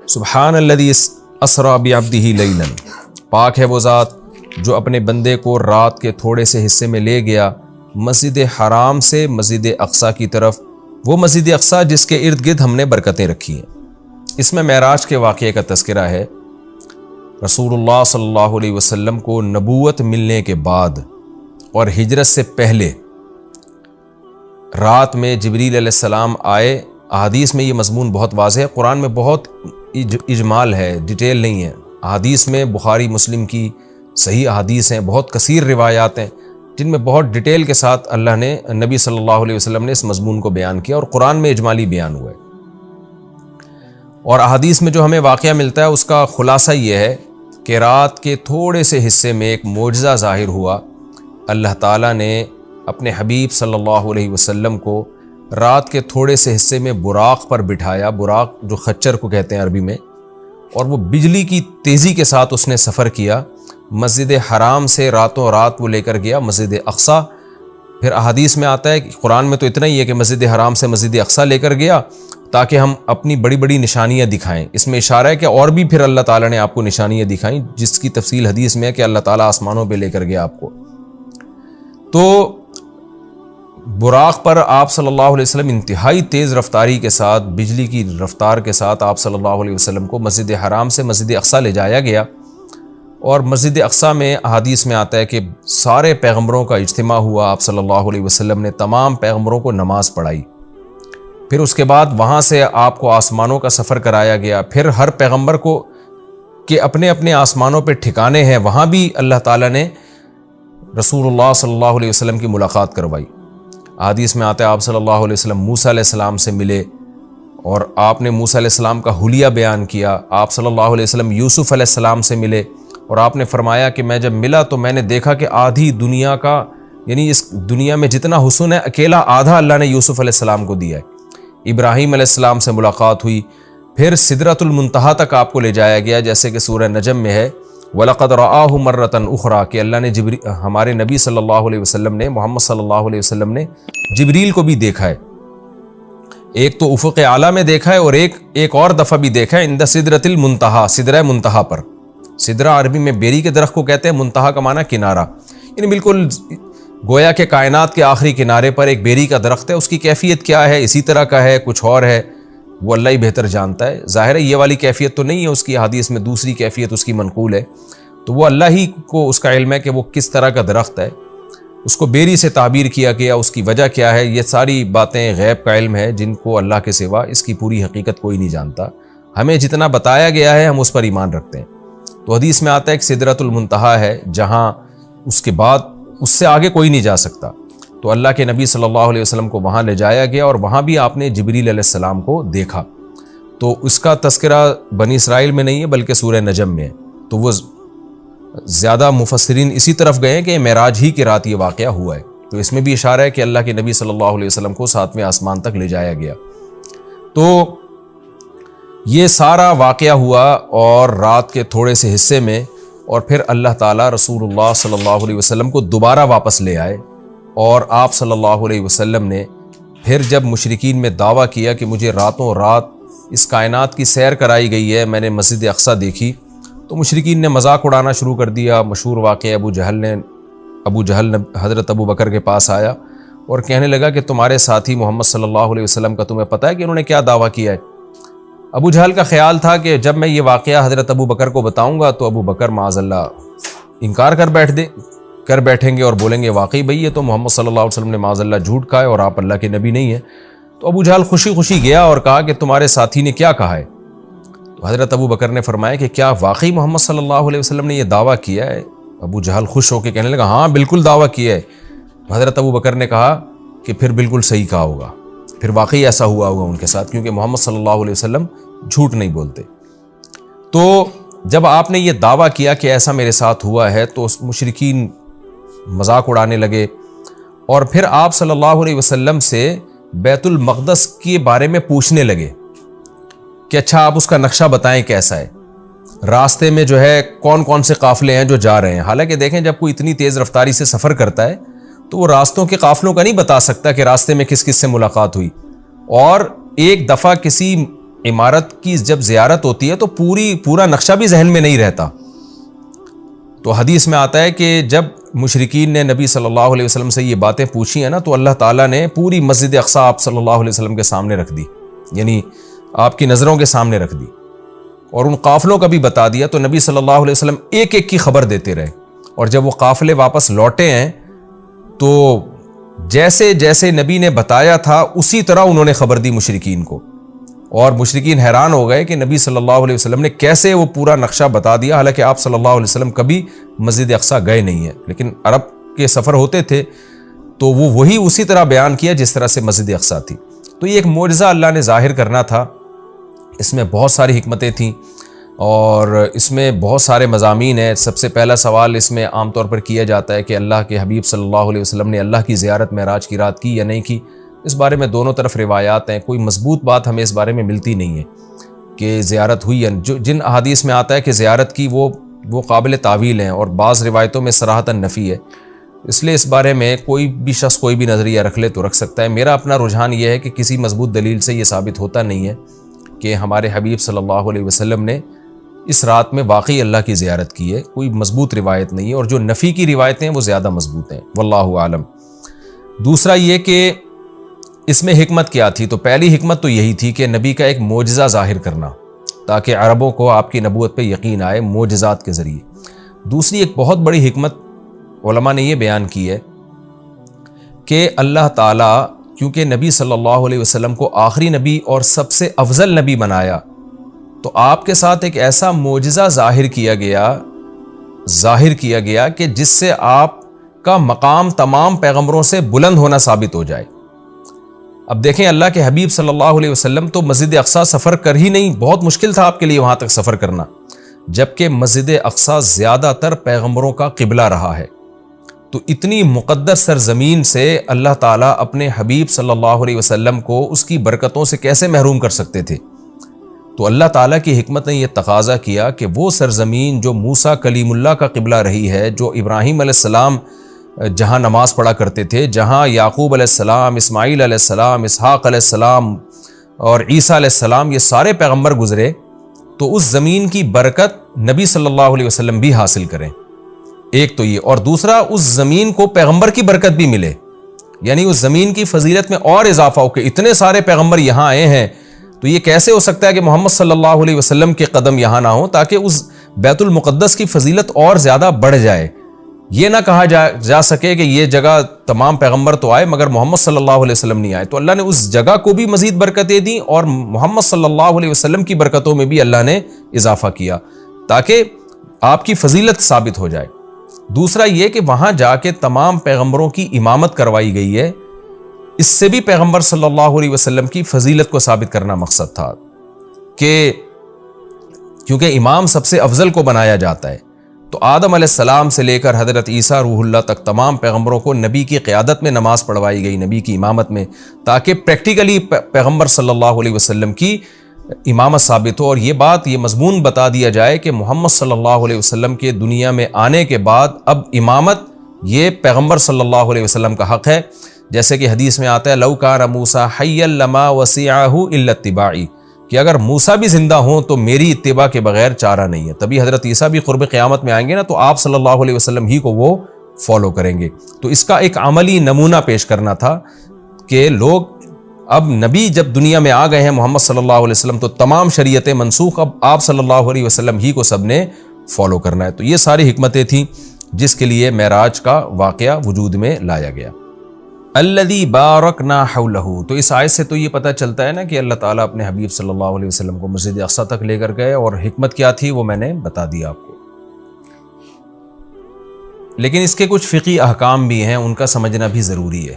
سبحان الذی اسری بعبدہ لیلا، پاک ہے وہ ذات جو اپنے بندے کو رات کے تھوڑے سے حصے میں لے گیا مسجد حرام سے مسجد اقصیٰ کی طرف، وہ مسجد اقصیٰ جس کے ارد گرد ہم نے برکتیں رکھی ہیں۔ اس میں معراج کے واقعے کا تذکرہ ہے۔ رسول اللہ صلی اللہ علیہ وسلم کو نبوت ملنے کے بعد اور ہجرت سے پہلے رات میں جبریل علیہ السلام آئے۔ احادیث میں یہ مضمون بہت واضح ہے، قرآن میں بہت اجمال ہے، ڈیٹیل نہیں ہے۔ احادیث میں بخاری مسلم کی صحیح احادیث ہیں، بہت کثیر روایات ہیں جن میں بہت ڈیٹیل کے ساتھ اللہ نے، نبی صلی اللہ علیہ وسلم نے اس مضمون کو بیان کیا، اور قرآن میں اجمالی بیان ہوا ہے۔ اور احادیث میں جو ہمیں واقعہ ملتا ہے اس کا خلاصہ یہ ہے کہ رات کے تھوڑے سے حصے میں ایک معجزہ ظاہر ہوا۔ اللہ تعالیٰ نے اپنے حبیب صلی اللہ علیہ وسلم کو رات کے تھوڑے سے حصے میں براق پر بٹھایا، براق جو خچر کو کہتے ہیں عربی میں، اور وہ بجلی کی تیزی کے ساتھ اس نے سفر کیا۔ مسجد حرام سے راتوں رات وہ لے کر گیا مسجد اقصیٰ۔ پھر احادیث میں آتا ہے کہ قرآن میں تو اتنا ہی ہے کہ مسجد حرام سے مسجد اقصیٰ لے کر گیا تاکہ ہم اپنی بڑی بڑی نشانیاں دکھائیں۔ اس میں اشارہ ہے کہ اور بھی پھر اللہ تعالیٰ نے آپ کو نشانیاں دکھائیں، جس کی تفصیل حدیث میں ہے کہ اللہ تعالیٰ آسمانوں پہ لے کر گیا آپ کو۔ تو براق پر آپ صلی اللہ علیہ وسلم انتہائی تیز رفتاری کے ساتھ، بجلی کی رفتار کے ساتھ آپ صلی اللہ علیہ وسلم کو مسجد حرام سے مسجد اقصیٰ لے جایا گیا۔ اور مسجد اقصیٰ میں احادیث میں آتا ہے کہ سارے پیغمبروں کا اجتماع ہوا، آپ صلی اللہ علیہ وسلم نے تمام پیغمبروں کو نماز پڑھائی۔ پھر اس کے بعد وہاں سے آپ کو آسمانوں کا سفر کرایا گیا۔ پھر ہر پیغمبر کو کہ اپنے اپنے آسمانوں پہ ٹھکانے ہیں، وہاں بھی اللہ تعالیٰ نے رسول اللہ صلی اللہ علیہ وسلم کی ملاقات کروائی۔ حدیث میں آتا ہے آپ صلی اللہ علیہ وسلم موسیٰ علیہ السلام سے ملے اور آپ نے موسیٰ علیہ السلام کا حلیہ بیان کیا۔ آپ صلی اللہ علیہ وسلم یوسف علیہ السلام سے ملے اور آپ نے فرمایا کہ میں جب ملا تو میں نے دیکھا کہ آدھی دنیا کا، یعنی اس دنیا میں جتنا حسن ہے اکیلا آدھا اللہ نے یوسف علیہ السلام کو دیا ہے۔ ابراہیم علیہ السلام سے ملاقات ہوئی، پھر سدرۃ المنتہا تک آپ کو لے جایا گیا، جیسے کہ سورہ نجم میں ہے وَلَقَدْ رَآهُ مَرَّةً أُخْرَىٰ کہ اللہ نے ہمارے نبی صلی اللہ علیہ وسلم نے، محمد صلی اللہ علیہ وسلم نے جبریل کو بھی دیکھا ہے۔ ایک تو افق اعلیٰ میں دیکھا ہے اور ایک اور دفعہ بھی دیکھا ہے عند سدرۃ المنتہا، سدرہ منتہا پر۔ سدرہ عربی میں بیری کے درخت کو کہتے ہیں، منتہا کا معنی کنارہ، یعنی بالکل گویا کہ کائنات کے آخری کنارے پر ایک بیری کا درخت ہے۔ اس کی کیفیت کیا ہے، اسی طرح کا ہے، کچھ اور ہے، وہ اللہ ہی بہتر جانتا ہے۔ ظاہر ہے یہ والی کیفیت تو نہیں ہے اس کی، حدیث میں دوسری کیفیت اس کی منقول ہے، تو وہ اللہ ہی کو اس کا علم ہے کہ وہ کس طرح کا درخت ہے۔ اس کو بیری سے تعبیر کیا گیا، اس کی وجہ کیا ہے، یہ ساری باتیں غیب کا علم ہے جن کو اللہ کے سوا اس کی پوری حقیقت کوئی نہیں جانتا۔ ہمیں جتنا بتایا گیا ہے ہم اس پر ایمان رکھتے ہیں۔ تو حدیث میں آتا ہے کہ سدرۃ المنتہا ہے جہاں اس کے بعد اس سے آگے کوئی نہیں جا سکتا۔ تو اللہ کے نبی صلی اللہ علیہ وسلم کو وہاں لے جایا گیا اور وہاں بھی آپ نے جبریل علیہ السلام کو دیکھا۔ تو اس کا تذکرہ بنی اسرائیل میں نہیں ہے بلکہ سورہ نجم میں ہے۔ تو وہ زیادہ مفسرین اسی طرف گئے ہیں کہ معراج ہی کی رات یہ واقعہ ہوا ہے۔ تو اس میں بھی اشارہ ہے کہ اللہ کے نبی صلی اللہ علیہ وسلم کو 7ویں آسمان تک لے جایا گیا۔ تو یہ سارا واقعہ ہوا اور رات کے تھوڑے سے حصے میں، اور پھر اللہ تعالیٰ رسول اللہ صلی اللہ علیہ وسلم کو دوبارہ واپس لے آئے، اور آپ صلی اللہ علیہ وسلم نے پھر جب مشرکین میں دعویٰ کیا کہ مجھے راتوں رات اس کائنات کی سیر کرائی گئی ہے، میں نے مسجد اقصیٰ دیکھی، تو مشرکین نے مذاق اڑانا شروع کر دیا۔ مشہور واقعہ ابو جہل حضرت ابو بکر کے پاس آیا اور کہنے لگا کہ تمہارے ساتھی محمد صلی اللہ علیہ وسلم کا تمہیں پتہ ہے کہ انہوں نے کیا دعویٰ کیا ہے؟ ابو جہل کا خیال تھا کہ جب میں یہ واقعہ حضرت ابو بکر کو بتاؤں گا تو ابو بکر معاذ اللہ انکار کر بیٹھیں گے اور بولیں گے واقعی بھئی یہ تو محمد صلی اللہ علیہ وسلم نے معاذ اللہ جھوٹ کہا ہے اور آپ اللہ کے نبی نہیں ہیں۔ تو ابو جہل خوشی خوشی گیا اور کہا کہ تمہارے ساتھی نے کیا کہا ہے؟ تو حضرت ابو بکر نے فرمایا کہ کیا واقعی محمد صلی اللہ علیہ وسلم نے یہ دعویٰ کیا ہے؟ ابو جہل خوش ہو کے کہنے لگا ہاں بالکل دعویٰ کیا ہے۔ تو حضرت ابو بکر نے کہا کہ پھر بالکل صحیح کہا ہوگا، پھر واقعی ایسا ہوا ہوگا ان کے ساتھ، کیونکہ محمد صلی اللہ علیہ وسلم جھوٹ نہیں بولتے۔ تو جب آپ نے یہ دعویٰ کیا کہ ایسا میرے ساتھ ہوا ہے تو مشرکین مذاق اڑانے لگے، اور پھر آپ صلی اللہ علیہ وسلم سے بیت المقدس کے بارے میں پوچھنے لگے کہ اچھا آپ اس کا نقشہ بتائیں کیسا ہے، راستے میں جو ہے کون کون سے قافلے ہیں جو جا رہے ہیں۔ حالانکہ دیکھیں جب کوئی اتنی تیز رفتاری سے سفر کرتا ہے تو وہ راستوں کے قافلوں کا نہیں بتا سکتا کہ راستے میں کس کس سے ملاقات ہوئی۔ اور ایک دفعہ کسی عمارت کی جب زیارت ہوتی ہے تو پورا نقشہ بھی ذہن میں نہیں رہتا. تو حدیث میں آتا ہے کہ جب مشرکین نے نبی صلی اللہ علیہ وسلم سے یہ باتیں پوچھی ہیں نا تو اللہ تعالیٰ نے پوری مسجد اقصیٰ آپ صلی اللہ علیہ وسلم کے سامنے رکھ دی، یعنی آپ کی نظروں کے سامنے رکھ دی، اور ان قافلوں کا بھی بتا دیا. تو نبی صلی اللہ علیہ وسلم ایک ایک کی خبر دیتے رہے، اور جب وہ قافلے واپس لوٹے ہیں تو جیسے جیسے نبی نے بتایا تھا اسی طرح انہوں نے خبر دی مشرکین کو، اور مشرکین حیران ہو گئے کہ نبی صلی اللہ علیہ وسلم نے کیسے وہ پورا نقشہ بتا دیا، حالانکہ آپ صلی اللہ علیہ وسلم کبھی مسجد اقصیٰ گئے نہیں ہیں، لیکن عرب کے سفر ہوتے تھے تو وہ وہی اسی طرح بیان کیا جس طرح سے مسجد اقصیٰ تھی. تو یہ ایک معجزہ اللہ نے ظاہر کرنا تھا. اس میں بہت ساری حکمتیں تھیں اور اس میں بہت سارے مضامین ہیں. سب سے پہلا سوال اس میں عام طور پر کیا جاتا ہے کہ اللہ کے حبیب صلی اللہ علیہ وسلم نے اللہ کی زیارت معراج کی رات کی یا نہیں کی. اس بارے میں دونوں طرف روایات ہیں، کوئی مضبوط بات ہمیں اس بارے میں ملتی نہیں ہے کہ زیارت ہوئی یا جن احادیث میں آتا ہے کہ زیارت کی وہ قابل تعویل ہیں، اور بعض روایتوں میں صراحتاً نفی ہے. اس لیے اس بارے میں کوئی بھی شخص کوئی بھی نظریہ رکھ لے تو رکھ سکتا ہے. میرا اپنا رجحان یہ ہے کہ کسی مضبوط دلیل سے یہ ثابت ہوتا نہیں ہے کہ ہمارے حبیب صلی اللہ علیہ وسلم نے اس رات میں واقعی اللہ کی زیارت کی ہے. کوئی مضبوط روایت نہیں ہے، اور جو نفی کی روایتیں ہیں وہ زیادہ مضبوط ہیں، واللہ عالم. دوسرا یہ کہ اس میں حکمت کیا تھی، تو پہلی حکمت تو یہی تھی کہ نبی کا ایک معجزہ ظاہر کرنا تاکہ عربوں کو آپ کی نبوت پہ یقین آئے معجزات کے ذریعے. دوسری ایک بہت بڑی حکمت علماء نے یہ بیان کی ہے کہ اللہ تعالیٰ کیونکہ نبی صلی اللہ علیہ وسلم کو آخری نبی اور سب سے افضل نبی بنایا، تو آپ کے ساتھ ایک ایسا معجزہ ظاہر کیا گیا کہ جس سے آپ کا مقام تمام پیغمبروں سے بلند ہونا ثابت ہو جائے. اب دیکھیں اللہ کے حبیب صلی اللہ علیہ وسلم تو مسجد اقصیٰ سفر کر ہی نہیں، بہت مشکل تھا آپ کے لیے وہاں تک سفر کرنا، جبکہ مسجد اقصیٰ زیادہ تر پیغمبروں کا قبلہ رہا ہے. تو اتنی مقدس سرزمین سے اللہ تعالیٰ اپنے حبیب صلی اللہ علیہ وسلم کو اس کی برکتوں سے کیسے محروم کر سکتے تھے؟ تو اللہ تعالیٰ کی حکمت نے یہ تقاضا کیا کہ وہ سرزمین جو موسیٰ کلیم اللہ کا قبلہ رہی ہے، جو ابراہیم علیہ السلام جہاں نماز پڑھا کرتے تھے، جہاں یعقوب علیہ السلام، اسماعیل علیہ السلام، اسحاق علیہ السلام اور عیسیٰ علیہ السلام، یہ سارے پیغمبر گزرے، تو اس زمین کی برکت نبی صلی اللہ علیہ وسلم بھی حاصل کریں. ایک تو یہ، اور دوسرا اس زمین کو پیغمبر کی برکت بھی ملے، یعنی اس زمین کی فضیلت میں اور اضافہ ہو کہ اتنے سارے پیغمبر یہاں آئے ہیں، تو یہ کیسے ہو سکتا ہے کہ محمد صلی اللہ علیہ وسلم کے قدم یہاں نہ ہوں، تاکہ اس بیت المقدس کی فضیلت اور زیادہ بڑھ جائے. یہ نہ کہا جا سکے کہ یہ جگہ تمام پیغمبر تو آئے مگر محمد صلی اللہ علیہ وسلم نہیں آئے. تو اللہ نے اس جگہ کو بھی مزید برکتیں دیں اور محمد صلی اللہ علیہ وسلم کی برکتوں میں بھی اللہ نے اضافہ کیا تاکہ آپ کی فضیلت ثابت ہو جائے. دوسرا یہ کہ وہاں جا کے تمام پیغمبروں کی امامت کروائی گئی ہے، اس سے بھی پیغمبر صلی اللہ علیہ وسلم کی فضیلت کو ثابت کرنا مقصد تھا کہ کیونکہ امام سب سے افضل کو بنایا جاتا ہے. تو آدم علیہ السلام سے لے کر حضرت عیسیٰ روح اللہ تک تمام پیغمبروں کو نبی کی قیادت میں نماز پڑھوائی گئی، نبی کی امامت میں، تاکہ پریکٹیکلی پیغمبر صلی اللہ علیہ وسلم کی امامت ثابت ہو. اور یہ بات، یہ مضمون بتا دیا جائے کہ محمد صلی اللہ علیہ وسلم کے دنیا میں آنے کے بعد اب امامت یہ پیغمبر صلی اللہ علیہ وسلم کا حق ہے. جیسے کہ حدیث میں آتا ہے لو کان موسیٰ حیا لما وسعہ الا اتباعی، کہ اگر موسیٰ بھی زندہ ہوں تو میری اتباع کے بغیر چارہ نہیں ہے. تبھی حضرت عیسیٰ بھی قرب قیامت میں آئیں گے نا، تو آپ صلی اللہ علیہ وسلم ہی کو وہ فالو کریں گے. تو اس کا ایک عملی نمونہ پیش کرنا تھا کہ لوگ اب نبی جب دنیا میں آ گئے ہیں محمد صلی اللہ علیہ وسلم، تو تمام شریعتیں منسوخ، اب آپ صلی اللہ علیہ وسلم ہی کو سب نے فالو کرنا ہے. تو یہ ساری حکمتیں تھیں جس کے لیے معراج کا واقعہ وجود میں لایا گیا. الذی بارکنا حولہ، تو اس آیت سے تو یہ پتہ چلتا ہے نا کہ اللہ تعالیٰ اپنے حبیب صلی اللہ علیہ وسلم کو مسجد اقصیٰ تک لے کر گئے، اور حکمت کیا تھی وہ میں نے بتا دیا آپ کو. لیکن اس کے کچھ فقہی احکام بھی ہیں، ان کا سمجھنا بھی ضروری ہے.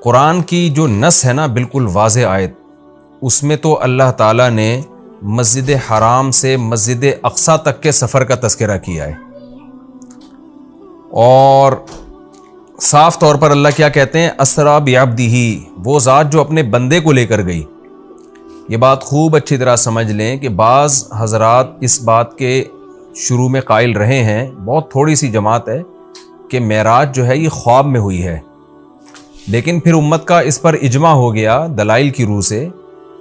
قرآن کی جو نص ہے نا بالکل واضح آیت، اس میں تو اللہ تعالیٰ نے مسجد حرام سے مسجد اقصیٰ تک کے سفر کا تذکرہ کیا ہے، اور صاف طور پر اللہ کیا کہتے ہیں، اسریٰ بعبدہ، وہ ذات جو اپنے بندے کو لے کر گئی. یہ بات خوب اچھی طرح سمجھ لیں کہ بعض حضرات اس بات کے شروع میں قائل رہے ہیں، بہت تھوڑی سی جماعت ہے، کہ معراج جو ہے یہ خواب میں ہوئی ہے. لیکن پھر امت کا اس پر اجماع ہو گیا دلائل کی روح سے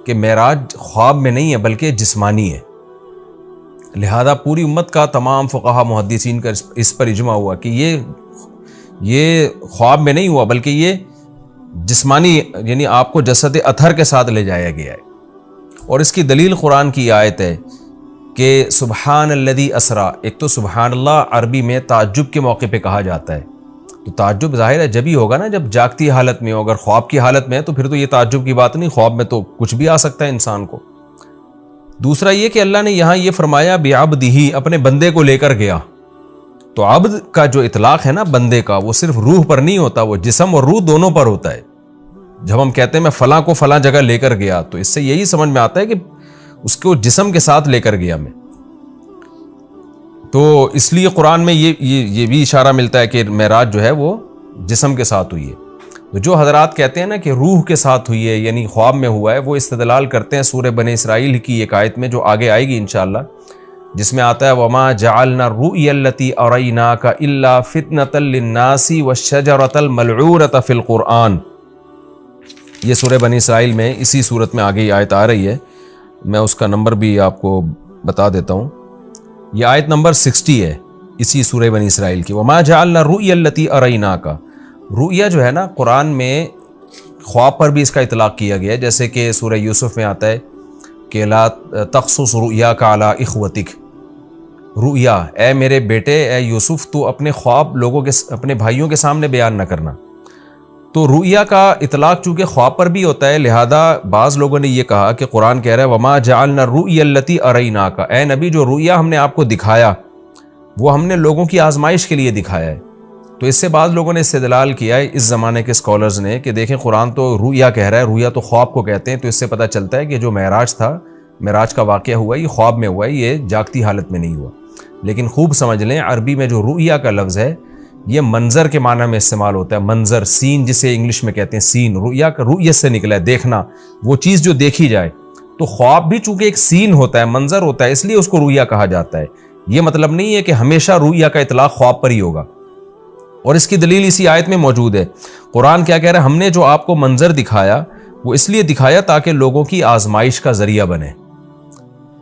کہ معراج خواب میں نہیں ہے بلکہ جسمانی ہے. لہذا پوری امت کا تمام فقہا محدثین کا اس پر اجماع ہوا کہ یہ خواب میں نہیں ہوا بلکہ یہ جسمانی، یعنی آپ کو جسد اطہر کے ساتھ لے جایا گیا ہے. اور اس کی دلیل قرآن کی آیت ہے کہ سبحان الذی اسرا. ایک تو سبحان اللہ عربی میں تعجب کے موقع پہ کہا جاتا ہے، تو تعجب ظاہر ہے جب ہی ہوگا نا جب جاگتی حالت میں ہو. اگر خواب کی حالت میں ہے تو پھر تو یہ تعجب کی بات نہیں، خواب میں تو کچھ بھی آ سکتا ہے انسان کو. دوسرا یہ کہ اللہ نے یہاں یہ فرمایا بعبدہ، اپنے بندے کو لے کر گیا. تو عبد کا جو اطلاق ہے نا بندے کا، وہ صرف روح پر نہیں ہوتا، وہ جسم اور روح دونوں پر ہوتا ہے. جب ہم کہتے ہیں میں فلاں کو فلاں جگہ لے کر گیا، تو اس سے یہی سمجھ میں آتا ہے کہ اس کو جسم کے ساتھ لے کر گیا میں. تو اس لیے قرآن میں یہ بھی اشارہ ملتا ہے کہ معراج جو ہے وہ جسم کے ساتھ ہوئی ہے. تو جو حضرات کہتے ہیں نا کہ روح کے ساتھ ہوئی ہے یعنی خواب میں ہوا ہے، وہ استدلال کرتے ہیں سورہ بنی اسرائیل کی ایک آیت میں جو آگے آئے گی انشاءاللہ، جس میں آتا ہے وَمَا جَعَلْنَا الرُّؤْيَا الَّتِي أَرَيْنَاكَ إِلَّا فِتْنَةً لِلنَّاسِ وَالشَّجَرَةَ الْمَلْعُونَةَ فِي الْقُرْآنِ. یہ سورہ بنی اسرائیل میں اسی صورت میں آگے یہ آیت آ رہی ہے. میں اس کا نمبر بھی آپ کو بتا دیتا ہوں. یہ آیت نمبر 60 ہے اسی سورہ بنی اسرائیل کی. وَمَا جَعَلْنَا الرُّؤْيَا الَّتِي أَرَيْنَاكَ. رؤیا جو ہے نا قرآن میں خواب پر بھی اس کا اطلاق کیا گیا ہے، جیسے کہ سورہ یوسف میں آتا ہے کہ لا تقصص رؤیاک علی اخوتک. رؤیا، اے میرے بیٹے اے یوسف تو اپنے خواب لوگوں کے اپنے بھائیوں کے سامنے بیان نہ کرنا. تو رؤیا کا اطلاق چونکہ خواب پر بھی ہوتا ہے، لہذا بعض لوگوں نے یہ کہا کہ قرآن کہہ رہا ہے وما جعلنا الرؤیا التي اریناک، اے نبی جو رؤیا ہم نے آپ کو دکھایا وہ ہم نے لوگوں کی آزمائش کے لیے دکھایا ہے. تو اس سے بعض لوگوں نے استدلال کیا ہے اس زمانے کے اسکالرز نے کہ دیکھیں قرآن تو رؤیا کہہ رہا ہے، رؤیا تو خواب کو کہتے ہیں، تو اس سے پتہ چلتا ہے کہ جو معراج تھا، معراج کا واقعہ ہوا یہ خواب میں ہوا ہے، یہ جاگتی حالت میں نہیں ہوا. لیکن خوب سمجھ لیں عربی میں جو رؤیا کا لفظ ہے یہ منظر کے معنی میں استعمال ہوتا ہے. منظر، سین جسے انگلش میں کہتے ہیں سین. رؤیا کا رؤیت سے نکلا ہے، دیکھنا، وہ چیز جو دیکھی جائے. تو خواب بھی چونکہ ایک سین ہوتا ہے، منظر ہوتا ہے، اس لیے اس کو رؤیا کہا جاتا ہے. یہ مطلب نہیں ہے کہ ہمیشہ رؤیا کا اطلاق خواب پر ہی ہوگا. اور اس کی دلیل اسی آیت میں موجود ہے. قرآن کیا کہہ رہا ہے؟ ہم نے جو آپ کو منظر دکھایا وہ اس لیے دکھایا تاکہ لوگوں کی آزمائش کا ذریعہ بنے.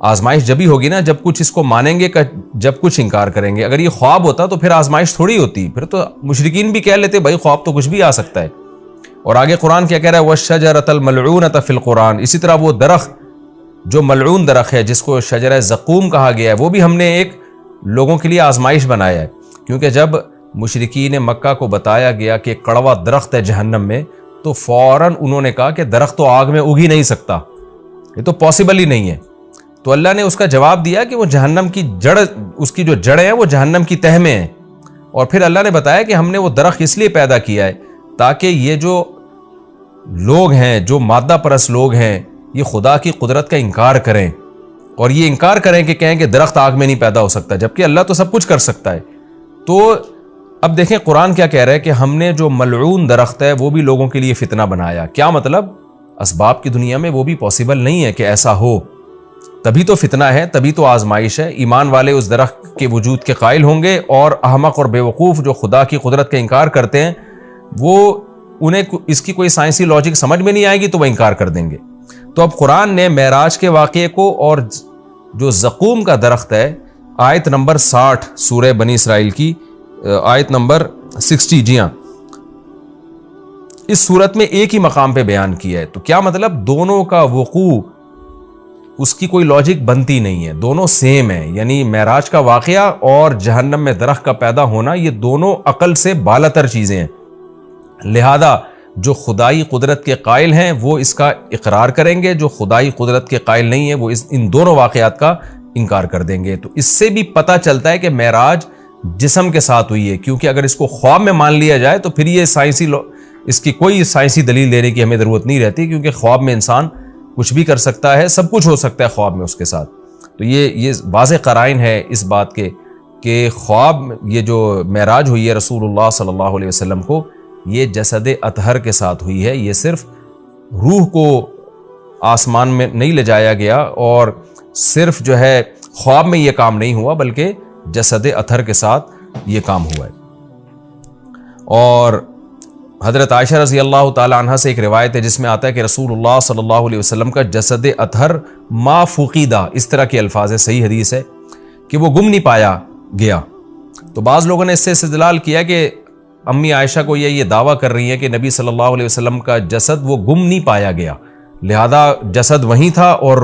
آزمائش جب ہی ہوگی نا جب کچھ اس کو مانیں گے، جب کچھ انکار کریں گے. اگر یہ خواب ہوتا تو پھر آزمائش تھوڑی ہوتی، پھر تو مشرکین بھی کہہ لیتے بھائی خواب تو کچھ بھی آ سکتا ہے. اور آگے قرآن کیا کہہ رہا ہے وَالشَّجَرَةَ الْمَلْعُونَةَ فِي الْقُرْآنِ. اسی طرح وہ درخت جو ملعون درخت ہے جس کو شجرہ زقوم کہا گیا ہے، وہ بھی ہم نے ایک لوگوں کے لیے آزمائش بنایا ہے. کیونکہ جب مشرکین مکہ کو بتایا گیا کہ کڑوا درخت ہے جہنم میں، تو فوراً انہوں نے کہا کہ درخت تو آگ میں اگ ہی نہیں سکتا، یہ تو پاسبل ہی نہیں ہے. تو اللہ نے اس کا جواب دیا کہ وہ جہنم کی جڑ، اس کی جو جڑیں ہیں وہ جہنم کی تہ میں ہیں. اور پھر اللہ نے بتایا کہ ہم نے وہ درخت اس لیے پیدا کیا ہے تاکہ یہ جو لوگ ہیں، جو مادہ پرست لوگ ہیں، یہ خدا کی قدرت کا انکار کریں، اور یہ انکار کریں کہ کہیں کہ درخت آگ میں نہیں پیدا ہو سکتا، جبکہ اللہ تو سب کچھ کر سکتا ہے. تو اب دیکھیں قرآن کیا کہہ رہا ہے کہ ہم نے جو ملعون درخت ہے وہ بھی لوگوں کے لیے فتنہ بنایا. کیا مطلب؟ اسباب کی دنیا میں وہ بھی پاسبل نہیں ہے کہ ایسا ہو، تبھی تو فتنہ ہے، تبھی تو آزمائش ہے. ایمان والے اس درخت کے وجود کے قائل ہوں گے، اور احمق اور بیوقوف جو خدا کی قدرت کا انکار کرتے ہیں وہ انہیں اس کی کوئی سائنسی لاجک سمجھ میں نہیں آئے گی تو وہ انکار کر دیں گے. تو اب قرآن نے معراج کے واقعے کو اور جو زقوم کا درخت ہے، آیت نمبر 60 سورہ بنی اسرائیل کی آیت نمبر 60، جی ہاں، اس صورت میں ایک ہی مقام پہ بیان کیا ہے. تو کیا مطلب؟ دونوں کا وقوع اس کی کوئی لاجک بنتی نہیں ہے، دونوں سیم ہیں. یعنی معراج کا واقعہ اور جہنم میں درخت کا پیدا ہونا یہ دونوں عقل سے بالاتر چیزیں ہیں. لہذا جو خدائی قدرت کے قائل ہیں وہ اس کا اقرار کریں گے، جو خدائی قدرت کے قائل نہیں ہیں وہ ان دونوں واقعات کا انکار کر دیں گے. تو اس سے بھی پتہ چلتا ہے کہ معراج جسم کے ساتھ ہوئی ہے، کیونکہ اگر اس کو خواب میں مان لیا جائے تو پھر یہ اس کی کوئی سائنسی دلیل دینے کی ہمیں ضرورت نہیں رہتی، کیونکہ خواب میں انسان کچھ بھی کر سکتا ہے، سب کچھ ہو سکتا ہے خواب میں اس کے ساتھ. تو یہ واضح قرائن ہے اس بات کے کہ خواب یہ جو معراج ہوئی ہے رسول اللہ صلی اللہ علیہ وسلم کو، یہ جسد اطہر کے ساتھ ہوئی ہے. یہ صرف روح کو آسمان میں نہیں لے جایا گیا، اور صرف جو ہے خواب میں یہ کام نہیں ہوا بلکہ جسد اطہر کے ساتھ یہ کام ہوا ہے. اور حضرت عائشہ رضی اللہ تعالی عنہ سے ایک روایت ہے جس میں آتا ہے کہ رسول اللہ صلی اللہ علیہ وسلم کا جسد اطہر ما فقیدہ، اس طرح کے الفاظ ہے، صحیح حدیث ہے کہ وہ گم نہیں پایا گیا۔ تو بعض لوگوں نے اس سے استدلال کیا کہ امی عائشہ کو یہ دعویٰ کر رہی ہیں کہ نبی صلی اللہ علیہ وسلم کا جسد وہ گم نہیں پایا گیا، لہذا جسد وہیں تھا اور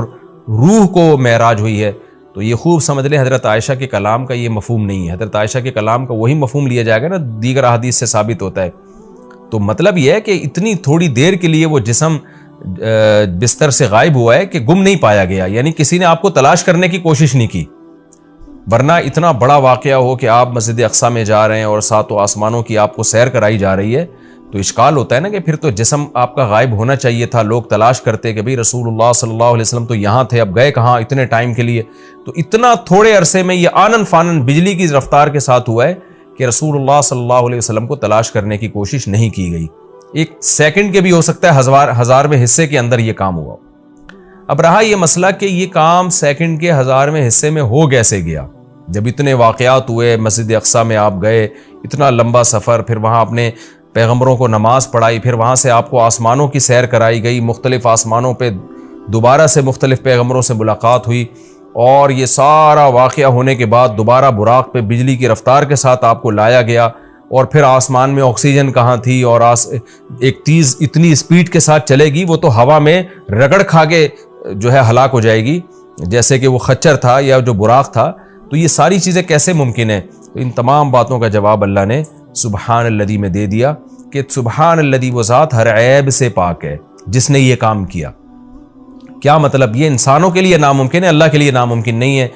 روح کو معراج ہوئی ہے۔ تو یہ خوب سمجھ لیں حضرت عائشہ کے کلام کا یہ مفہوم نہیں ہے، حضرت عائشہ کے کلام کا وہی مفہوم لیا جائے گا نا دیگر احادیث سے ثابت ہوتا ہے۔ تو مطلب یہ ہے کہ اتنی تھوڑی دیر کے لیے وہ جسم بستر سے غائب ہوا ہے کہ گم نہیں پایا گیا، یعنی کسی نے آپ کو تلاش کرنے کی کوشش نہیں کی، ورنہ اتنا بڑا واقعہ ہو کہ آپ مسجد اقصیٰ میں جا رہے ہیں اور ساتوں آسمانوں کی آپ کو سیر کرائی جا رہی ہے، تو اشکال ہوتا ہے نا کہ پھر تو جسم آپ کا غائب ہونا چاہیے تھا، لوگ تلاش کرتے کہ بھئی رسول اللہ صلی اللہ علیہ وسلم تو یہاں تھے، اب گئے کہاں اتنے ٹائم کے لیے؟ تو اتنا تھوڑے عرصے میں یہ آنن فانن بجلی کی رفتار کے ساتھ ہوا ہے کہ رسول اللہ صلی اللہ علیہ وسلم کو تلاش کرنے کی کوشش نہیں کی گئی۔ ایک سیکنڈ کے بھی ہو سکتا ہے ہزارویں حصے کے اندر یہ کام ہوا۔ اب رہا یہ مسئلہ کہ یہ کام سیکنڈ کے ہزارویں حصے میں ہو کیسے گیا؟ جب اتنے واقعات ہوئے، مسجد اقصیٰ میں آپ گئے، اتنا لمبا سفر، پھر وہاں اپنے پیغمبروں کو نماز پڑھائی، پھر وہاں سے آپ کو آسمانوں کی سیر کرائی گئی، مختلف آسمانوں پہ دوبارہ سے مختلف پیغمبروں سے ملاقات ہوئی، اور یہ سارا واقعہ ہونے کے بعد دوبارہ براق پہ بجلی کی رفتار کے ساتھ آپ کو لایا گیا، اور پھر آسمان میں آکسیجن کہاں تھی، اور ایک تیز اتنی اسپیڈ کے ساتھ چلے گی وہ تو ہوا میں رگڑ کھا کے جو ہے ہلاک ہو جائے گی، جیسے کہ وہ خچر تھا یا جو براق تھا۔ تو یہ ساری چیزیں کیسے ممکن ہیں؟ تو ان تمام باتوں کا جواب اللہ نے سبحان الذی میں دے دیا کہ سبحان الذی، وہ ذات ہر عیب سے پاک ہے جس نے یہ کام کیا۔ کیا مطلب؟ یہ انسانوں کے لیے ناممکن ہے، اللہ کے لیے ناممکن نہیں ہے،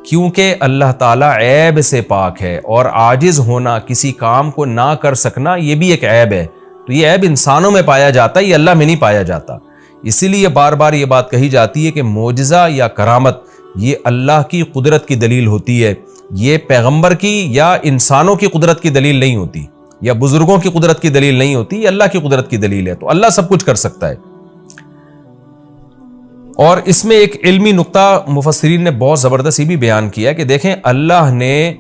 کیونکہ اللہ تعالیٰ عیب سے پاک ہے، اور عاجز ہونا، کسی کام کو نہ کر سکنا، یہ بھی ایک عیب ہے۔ تو یہ عیب انسانوں میں پایا جاتا ہے، یہ اللہ میں نہیں پایا جاتا۔ اسی لیے بار بار یہ بات کہی جاتی ہے کہ معجزہ یا کرامت یہ اللہ کی قدرت کی دلیل ہوتی ہے، یہ پیغمبر کی یا انسانوں کی قدرت کی دلیل نہیں ہوتی، یا بزرگوں کی قدرت کی دلیل نہیں ہوتی، یہ اللہ کی قدرت کی دلیل ہے۔ تو اللہ سب کچھ کر سکتا ہے۔ اور اس میں ایک علمی نقطہ مفسرین نے بہت زبردست بھی بیان کیا کہ دیکھیں، اللہ نے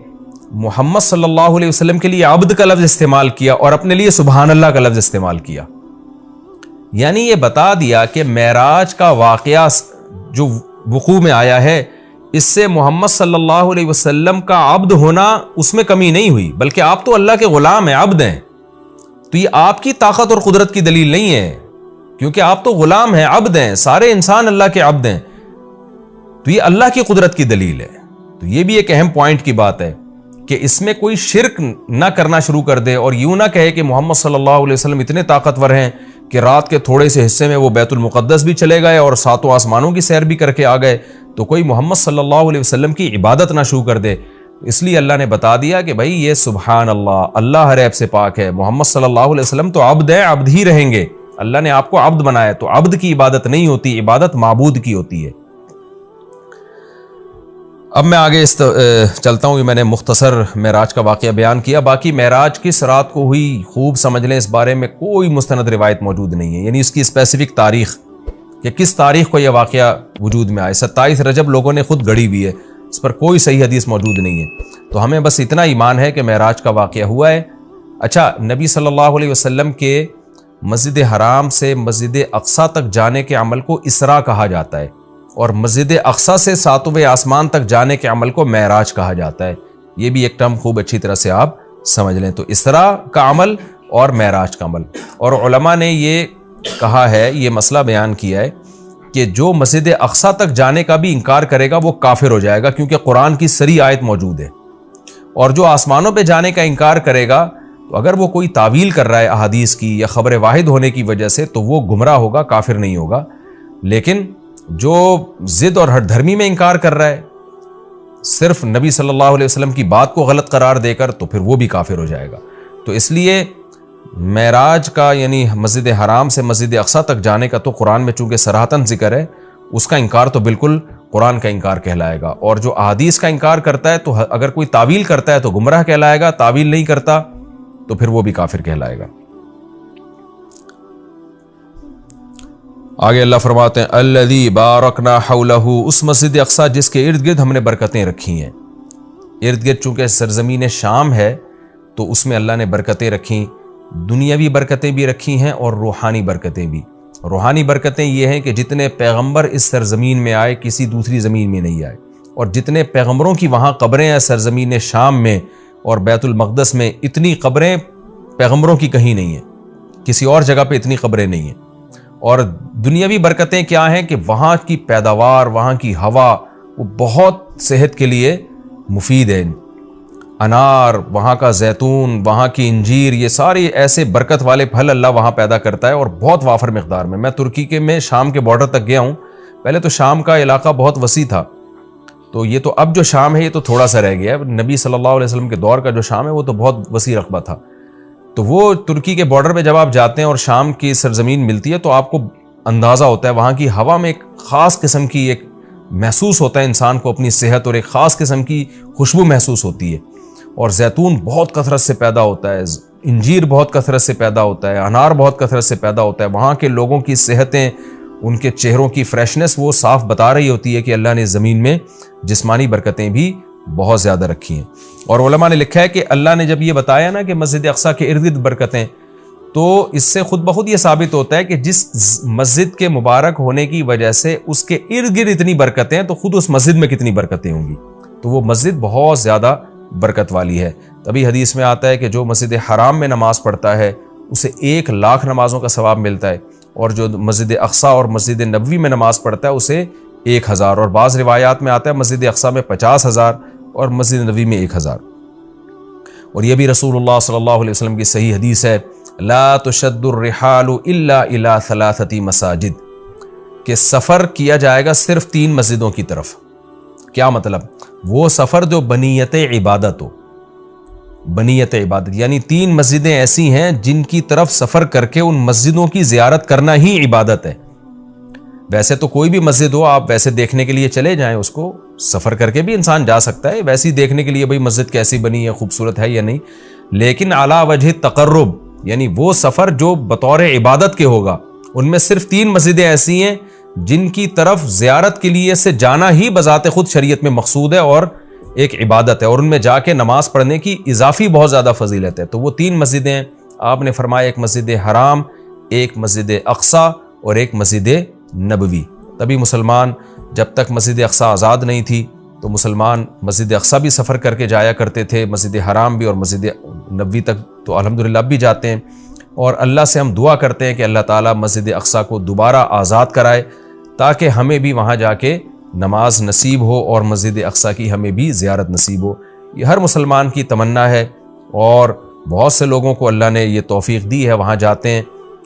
محمد صلی اللہ علیہ وسلم کے لیے عبد کا لفظ استعمال کیا اور اپنے لیے سبحان اللہ کا لفظ استعمال کیا، یعنی یہ بتا دیا کہ معراج کا واقعہ جو وقوع میں آیا ہے، اس سے محمد صلی اللہ علیہ وسلم کا عبد ہونا اس میں کمی نہیں ہوئی، بلکہ آپ تو اللہ کے غلام ہیں، عبد ہیں۔ تو یہ آپ کی طاقت اور قدرت کی دلیل نہیں ہے، کیونکہ آپ تو غلام ہیں، عبد ہیں، سارے انسان اللہ کے عبد ہیں، تو یہ اللہ کی قدرت کی دلیل ہے۔ تو یہ بھی ایک اہم پوائنٹ کی بات ہے کہ اس میں کوئی شرک نہ کرنا شروع کر دے اور یوں نہ کہے کہ محمد صلی اللہ علیہ وسلم اتنے طاقتور ہیں کہ رات کے تھوڑے سے حصے میں وہ بیت المقدس بھی چلے گئے اور ساتوں آسمانوں کی سیر بھی کر کے آ گئے، تو کوئی محمد صلی اللہ علیہ وسلم کی عبادت نہ شروع کر دے۔ اس لیے اللہ نے بتا دیا کہ بھائی یہ سبحان اللہ، اللہ ہر عیب سے پاک ہے، محمد صلی اللہ علیہ وسلم تو عبد ہیں، عبد ہی رہیں گے، اللہ نے آپ کو عبد بنایا، تو عبد کی عبادت نہیں ہوتی، عبادت معبود کی ہوتی ہے۔ اب میں آگے چلتا ہوں، میں نے مختصر معراج کا واقعہ بیان کیا، باقی معراج کس رات کو ہوئی خوب سمجھ لیں، اس بارے میں کوئی مستند روایت موجود نہیں ہے، یعنی اس کی اسپیسیفک تاریخ کہ کس تاریخ کو یہ واقعہ وجود میں آئے، 27 رجب لوگوں نے خود گڑی ہوئی ہے، اس پر کوئی صحیح حدیث موجود نہیں ہے۔ تو ہمیں بس اتنا ایمان ہے کہ معراج کا واقعہ ہوا ہے۔ اچھا، نبی صلی اللہ علیہ وسلم کے مسجد حرام سے مسجد اقصیٰ تک جانے کے عمل کو اسراء کہا جاتا ہے، اور مسجد اقصیٰ سے ساتویں آسمان تک جانے کے عمل کو معراج کہا جاتا ہے۔ یہ بھی ایک ٹرم خوب اچھی طرح سے آپ سمجھ لیں۔ تو اسراء کا عمل اور معراج کا عمل، اور علماء نے یہ کہا ہے، یہ مسئلہ بیان کیا ہے کہ جو مسجد اقصیٰ تک جانے کا بھی انکار کرے گا وہ کافر ہو جائے گا، کیونکہ قرآن کی صریح آیت موجود ہے، اور جو آسمانوں پہ جانے کا انکار کرے گا تو اگر وہ کوئی تعویل کر رہا ہے احادیث کی یا خبر واحد ہونے کی وجہ سے تو وہ گمراہ ہوگا، کافر نہیں ہوگا۔ لیکن جو ضد اور ہٹ دھرمی میں انکار کر رہا ہے صرف نبی صلی اللہ علیہ وسلم کی بات کو غلط قرار دے کر، تو پھر وہ بھی کافر ہو جائے گا۔ تو اس لیے معراج کا یعنی مسجد حرام سے مسجد اقصیٰ تک جانے کا تو قرآن میں چونکہ صراحتاً ذکر ہے، اس کا انکار تو بالکل قرآن کا انکار کہلائے گا، اور جو احادیث کا انکار کرتا ہے تو اگر کوئی تعویل کرتا ہے تو گمراہ کہلائے گا، تعویل نہیں کرتا تو پھر وہ بھی کافر کہلائے گا۔ آگے اللہ فرماتے ہیں الذی بارکنا حولہ، اس مسجد اقصیٰ جس کے ارد گرد ہم نے برکتیں رکھی ہیں۔ ارد گرد چونکہ سرزمین شام ہے تو اس میں اللہ نے برکتیں رکھیں، دنیاوی برکتیں بھی رکھی ہیں اور روحانی برکتیں بھی۔ روحانی برکتیں یہ ہیں کہ جتنے پیغمبر اس سرزمین میں آئے کسی دوسری زمین میں نہیں آئے، اور جتنے پیغمبروں کی وہاں قبریں ہیں سرزمین شام میں اور بیت المقدس میں، اتنی قبریں پیغمبروں کی کہیں نہیں ہیں، کسی اور جگہ پہ اتنی قبریں نہیں ہیں۔ اور دنیاوی برکتیں کیا ہیں کہ وہاں کی پیداوار، وہاں کی ہوا وہ بہت صحت کے لیے مفید ہے۔ انار، وہاں کا زیتون، وہاں کی انجیر، یہ سارے ایسے برکت والے پھل اللہ وہاں پیدا کرتا ہے، اور بہت وافر مقدار میں۔ میں ترکی کے میں شام کے بارڈر تک گیا ہوں۔ پہلے تو شام کا علاقہ بہت وسیع تھا، تو یہ تو اب جو شام ہے یہ تو تھوڑا سا رہ گیا ہے۔ نبی صلی اللہ علیہ وسلم کے دور کا جو شام ہے وہ تو بہت وسیع رقبہ تھا۔ تو وہ ترکی کے بارڈر پہ جب آپ جاتے ہیں اور شام کی سرزمین ملتی ہے تو آپ کو اندازہ ہوتا ہے وہاں کی ہوا میں ایک خاص قسم کی ایک محسوس ہوتا ہے انسان کو اپنی صحت، اور ایک خاص قسم کی خوشبو محسوس ہوتی ہے۔ اور زیتون بہت کثرت سے پیدا ہوتا ہے، انجیر بہت کثرت سے پیدا ہوتا ہے، انار بہت کثرت سے پیدا ہوتا ہے۔ وہاں کے لوگوں کی صحتیں، ان کے چہروں کی فریشنس وہ صاف بتا رہی ہوتی ہے کہ اللہ نے زمین میں جسمانی برکتیں بھی بہت زیادہ رکھی ہیں۔ اور علماء نے لکھا ہے کہ اللہ نے جب یہ بتایا نا کہ مسجد اقصیٰ کے ارد گرد برکتیں، تو اس سے خود بخود یہ ثابت ہوتا ہے کہ جس مسجد کے مبارک ہونے کی وجہ سے اس کے ارد گرد اتنی برکتیں ہیں تو خود اس مسجد میں کتنی برکتیں ہوں گی۔ تو وہ مسجد بہت زیادہ برکت والی ہے۔ تبھی حدیث میں آتا ہے کہ جو مسجد حرام میں نماز پڑھتا ہے اسے 1,00,000 نمازوں کا ثواب ملتا ہے، اور جو مسجد اقصیٰ اور مسجد نبوی میں نماز پڑھتا ہے اسے 1,000، اور بعض روایات میں آتا ہے مسجد اقصیٰ میں 50,000 اور مسجد نبوی میں 1,000۔ اور یہ بھی رسول اللہ صلی اللہ علیہ وسلم کی صحیح حدیث ہے، لا تشد الرحال الا الى 3 مساجد، کہ سفر کیا جائے گا صرف 3 مسجدوں کی طرف۔ کیا مطلب؟ وہ سفر جو بنیت عبادت ہو، بنیت عبادت یعنی 3 مسجدیں ایسی ہیں جن کی طرف سفر کر کے ان مسجدوں کی زیارت کرنا ہی عبادت ہے۔ ویسے تو کوئی بھی مسجد ہو آپ ویسے دیکھنے کے لیے چلے جائیں، اس کو سفر کر کے بھی انسان جا سکتا ہے ویسے ہی دیکھنے کے لیے بھئی مسجد کیسی بنی ہے، خوبصورت ہے یا نہیں، لیکن علی وجہ تقرب یعنی وہ سفر جو بطور عبادت کے ہوگا، ان میں صرف 3 مسجدیں ایسی ہیں جن کی طرف زیارت کے لیے سے جانا ہی بذات خود شریعت میں مقصود ہے اور ایک عبادت ہے، اور ان میں جا کے نماز پڑھنے کی اضافی بہت زیادہ فضیلت ہے۔ تو وہ 3 مسجدیں ہیں، آپ نے فرمایا ایک مسجد حرام، ایک مسجد اقصیٰ اور ایک مسجد نبوی۔ تبھی مسلمان جب تک مسجد اقصیٰ آزاد نہیں تھی تو مسلمان مسجد اقصیٰ بھی سفر کر کے جایا کرتے تھے، مسجد حرام بھی، اور مسجد نبوی تک تو الحمدللہ اب بھی جاتے ہیں۔ اور اللہ سے ہم دعا کرتے ہیں کہ اللہ تعالیٰ مسجد اقصیٰ کو دوبارہ آزاد کرائے تاکہ ہمیں بھی وہاں جا کے نماز نصیب ہو اور مسجد اقصیٰ کی ہمیں بھی زیارت نصیب ہو۔ یہ ہر مسلمان کی تمنا ہے، اور بہت سے لوگوں کو اللہ نے یہ توفیق دی ہے، وہاں جاتے ہیں،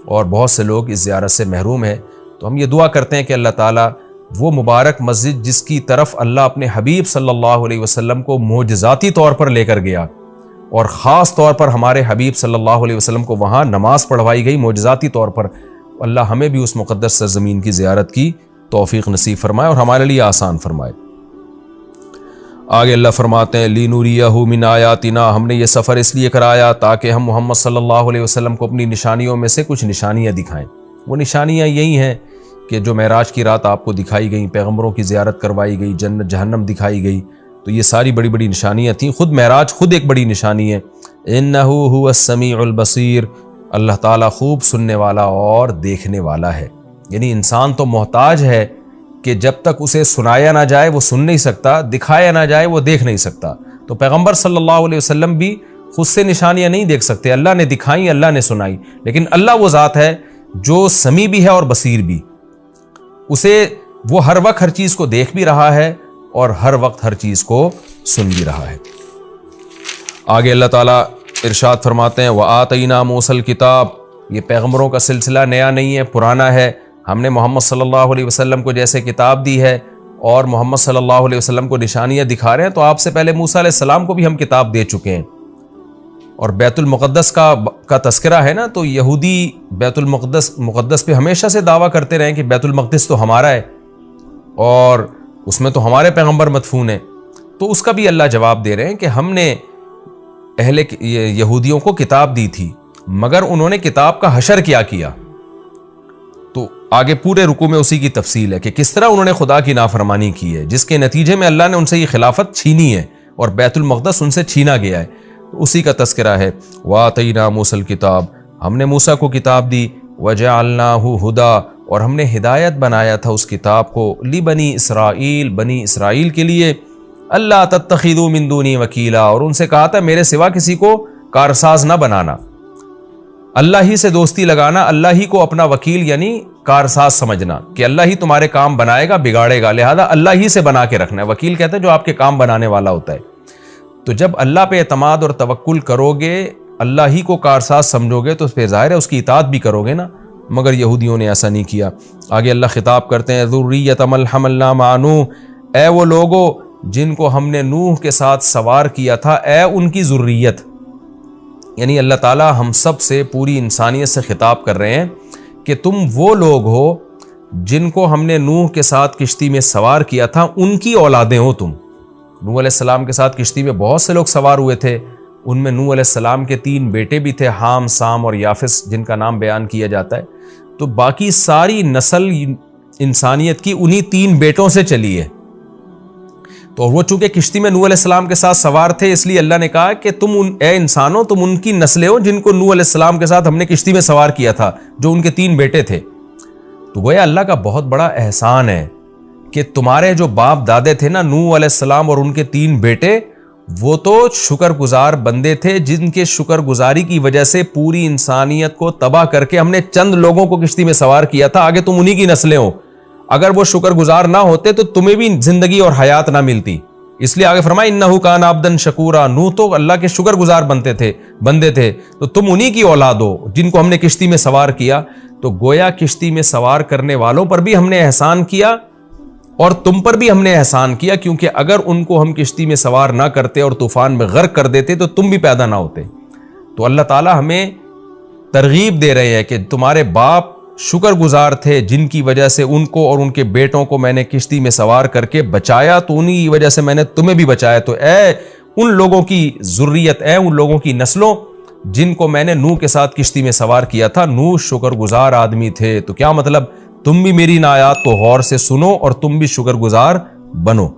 اور بہت سے لوگ اس زیارت سے محروم ہیں۔ تو ہم یہ دعا کرتے ہیں کہ اللہ تعالیٰ وہ مبارک مسجد جس کی طرف اللہ اپنے حبیب صلی اللہ علیہ وسلم کو معجزاتی طور پر لے کر گیا، اور خاص طور پر ہمارے حبیب صلی اللہ علیہ وسلم کو وہاں نماز پڑھوائی گئی معجزاتی طور پر، اللہ ہمیں بھی اس مقدس سرزمین کی زیارت کی توفیق نصیب فرمائے اور ہمارے لیے آسان فرمائے۔ آگے اللہ فرماتے ہیں لِنُرِيَهُ مِنْ آیَاتِنَا، ہم نے یہ سفر اس لیے کرایا تاکہ ہم محمد صلی اللہ علیہ وسلم کو اپنی نشانیوں میں سے کچھ نشانیاں دکھائیں۔ وہ نشانیاں یہی ہیں کہ جو معراج کی رات آپ کو دکھائی گئیں، پیغمبروں کی زیارت کروائی گئی، جنت جہنم دکھائی گئی، تو یہ ساری بڑی بڑی نشانیاں تھیں۔ خود معراج خود ایک بڑی نشانی ہے۔ إِنَّهُ هُوَ السَّمِيعُ الْبَصِيرُ، اللہ تعالیٰ خوب سننے والا اور دیکھنے والا ہے۔ یعنی انسان تو محتاج ہے کہ جب تک اسے سنایا نہ جائے وہ سن نہیں سکتا، دکھایا نہ جائے وہ دیکھ نہیں سکتا۔ تو پیغمبر صلی اللہ علیہ وسلم بھی خود سے نشانیاں نہیں دیکھ سکتے، اللہ نے دکھائیں، اللہ نے سنائی، لیکن اللہ وہ ذات ہے جو سمیع بھی ہے اور بصیر بھی، اسے وہ ہر وقت ہر چیز کو دیکھ بھی رہا ہے اور ہر وقت ہر چیز کو سن بھی رہا ہے۔ آگے اللہ تعالیٰ ارشاد فرماتے ہیں وَآتَيْنَا مُوسَى الْكِتَابَ، یہ پیغمبروں کا سلسلہ نیا نہیں ہے، پرانا ہے۔ ہم نے محمد صلی اللہ علیہ وسلم کو جیسے کتاب دی ہے اور محمد صلی اللہ علیہ وسلم کو نشانیاں دکھا رہے ہیں، تو آپ سے پہلے موسیٰ علیہ السلام کو بھی ہم کتاب دے چکے ہیں۔ اور بیت المقدس کا تذکرہ ہے نا، تو یہودی بیت المقدس پہ ہمیشہ سے دعویٰ کرتے رہے کہ بیت المقدس تو ہمارا ہے اور اس میں تو ہمارے پیغمبر مدفون ہیں۔ تو اس کا بھی اللہ جواب دے رہے ہیں کہ ہم نے اہل یہودیوں کو کتاب دی تھی، مگر انہوں نے کتاب کا حشر کیا۔ تو آگے پورے رکوع میں اسی کی تفصیل ہے کہ کس طرح انہوں نے خدا کی نافرمانی کی ہے، جس کے نتیجے میں اللہ نے ان سے یہ خلافت چھینی ہے اور بیت المقدس ان سے چھینا گیا ہے۔ اسی کا تذکرہ ہے۔ وَآتَيْنَا مُوسَى الْكِتَابَ، ہم نے موسیٰ کو کتاب دی، وَجَعَلْنَاهُ هُدًى، اور ہم نے ہدایت بنایا تھا اس کتاب کو، لِبَنِي اسرائیل، بنی اسرائیل کے لیے، اللہ تتخذوا من دونی وکیلا، اور ان سے کہا تھا میرے سوا کسی کو کارساز نہ بنانا، اللہ ہی سے دوستی لگانا، اللہ ہی کو اپنا وکیل یعنی کارساز سمجھنا کہ اللہ ہی تمہارے کام بنائے گا بگاڑے گا، لہذا اللہ ہی سے بنا کے رکھنا ہے۔ وکیل کہتے ہیں جو آپ کے کام بنانے والا ہوتا ہے۔ تو جب اللہ پہ اعتماد اور توکل کرو گے، اللہ ہی کو کارساز سمجھو گے، تو پھر ظاہر ہے اس کی اطاعت بھی کرو گے نا، مگر یہودیوں نے ایسا نہیں کیا۔ آگے اللہ خطاب کرتے ہیں ذریۃ من حملنا مع نوح، اے وہ لوگو جن کو ہم نے نوح کے ساتھ سوار کیا تھا، اے ان کی ذریت، یعنی اللہ تعالیٰ ہم سب سے، پوری انسانیت سے خطاب کر رہے ہیں کہ تم وہ لوگ ہو جن کو ہم نے نوح کے ساتھ کشتی میں سوار کیا تھا، ان کی اولادیں ہو تم۔ نوح علیہ السلام کے ساتھ کشتی میں بہت سے لوگ سوار ہوئے تھے، ان میں نوح علیہ السلام کے 3 بیٹے بھی تھے، حام، سام اور یافس، جن کا نام بیان کیا جاتا ہے۔ تو باقی ساری نسل انسانیت کی انہی 3 بیٹوں سے چلی ہے۔ تو وہ چونکہ کشتی میں نوح علیہ السلام کے ساتھ سوار تھے، اس لیے اللہ نے کہا کہ تم اے انسانوں، تم ان کی نسلیں ہو جن کو نوح علیہ السلام کے ساتھ ہم نے کشتی میں سوار کیا تھا، جو ان کے 3 بیٹے تھے۔ تو گویا اللہ کا بہت بڑا احسان ہے کہ تمہارے جو باپ دادے تھے نا، نوح علیہ السلام اور ان کے 3 بیٹے، وہ تو شکر گزار بندے تھے، جن کے شکر گزاری کی وجہ سے پوری انسانیت کو تباہ کر کے ہم نے چند لوگوں کو کشتی میں سوار کیا تھا، آگے تم انہی کی نسلیں ہو۔ اگر وہ شکر گزار نہ ہوتے تو تمہیں بھی زندگی اور حیات نہ ملتی، اس لیے آگے فرمایا انہ کان عبدا شکورا، نوح تو اللہ کے شکر گزار بندے تھے، تو تم انہی کی اولاد ہو جن کو ہم نے کشتی میں سوار کیا۔ تو گویا کشتی میں سوار کرنے والوں پر بھی ہم نے احسان کیا اور تم پر بھی ہم نے احسان کیا، کیونکہ اگر ان کو ہم کشتی میں سوار نہ کرتے اور طوفان میں غرق کر دیتے تو تم بھی پیدا نہ ہوتے۔ تو اللہ تعالیٰ ہمیں ترغیب دے رہے ہیں کہ تمہارے باپ شکر گزار تھے، جن کی وجہ سے ان کو اور ان کے بیٹوں کو میں نے کشتی میں سوار کر کے بچایا، تو انہی کی وجہ سے میں نے تمہیں بھی بچایا۔ تو اے ان لوگوں کی ذریت، اے ان لوگوں کی نسلوں جن کو میں نے نوح کے ساتھ کشتی میں سوار کیا تھا، نوح شکر گزار آدمی تھے۔ تو کیا مطلب؟ تم بھی میری آیات کو غور سے سنو اور تم بھی شکر گزار بنو۔